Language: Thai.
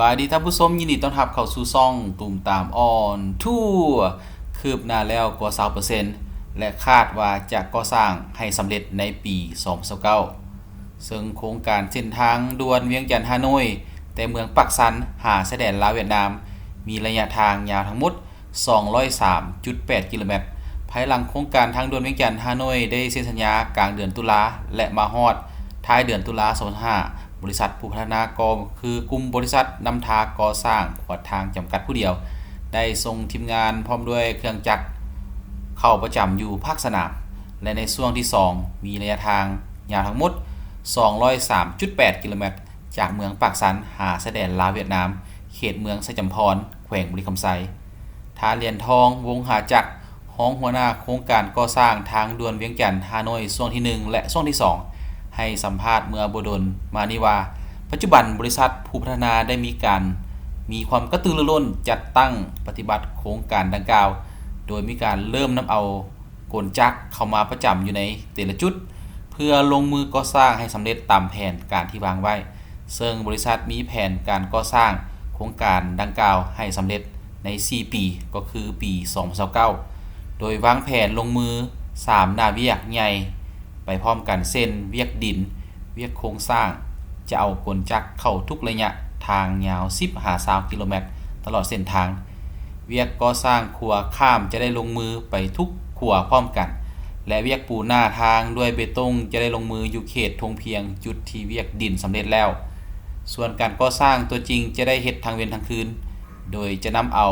บายดีท่านผู้ชมยินดีต้อนรับเข้าสู่ช่องตุ่มตามออนทัวร์คืบหน้าแล้วกว่า20%และคาดว่าจะก่อสร้างให้สำเร็จในปี2029ซึ่งโครงการเส้นทางด่วนเวียงจันทน์ฮานอยแต่เมืองปักซันหาชายแดนลาวเวียดนามมีระยะทางยาวทั้งหมด 203.8 กิโลเมตรภายหลังโครงการทางด่วนเวียงจันทน์ฮานอยได้เซ็นสัญญากลางเดือนตุลาและมาฮอดท้ายเดือนตุลา2025บริษัทผู้พัฒนากคือกลุ่มบริษัทนำทางก่อสร้างขวดทางจำกัดผู้เดียวได้ส่งทีมงานพร้อมด้วยเครื่องจักรเข้าประจำอยู่ภาคสนามและในช่วงที่2มีระยะทางยาวทั้งหมด 203.8 กิโลเมตรจากเมืองปากสันหาชายแดนลาวเวียดนามเขตเมืองไซจำพรแขวงบุรีคำไซทาเลียนทองวงหาจักรห้องหัวหน้าโครงการก่อสร้างทางด่วนเวียงจันทน์ฮานอยช่วงที่1และช่วงที่2ให้สัมภาษณ์เมื่อบ่ดลมานี้ว่าปัจจุบันบริษัทผู้พัฒนาได้มีความกระตือรือร้นจัดตั้งปฏิบัติโครงการดังกล่าวโดยมีการเริ่มนำเอากลจักรเข้ามาประจำอยู่ในแต่ละจุดเพื่อลงมือก่อสร้างให้สำเร็จตามแผนการที่วางไว้ซึ่งบริษัทมีแผนการก่อสร้างโครงการดังกล่าวให้สำเร็จใน4ปีก็คือปี2029โดยวางแผนลงมือ3หน้าเวียกใหญ่ไปพร้อมกันเส้นเวียกดินเวียกโครงสร้างจะเอากลจักรเข้าทุกระยะทางยาว10-20 กิโลเมตรตลอดเส้นทางเวียกก่อสร้างขัวข้ามจะได้ลงมือไปทุกขัวพร้อมกันและเวียกปูหน้าทางด้วยเบตงจะได้ลงมืออยู่เขตทงเพียงจุดที่เวียกดินสำเร็จแล้วส่วนการก่อสร้างตัวจริงจะได้เฮ็ดทางเว้นทางคืนโดยจะนำเอา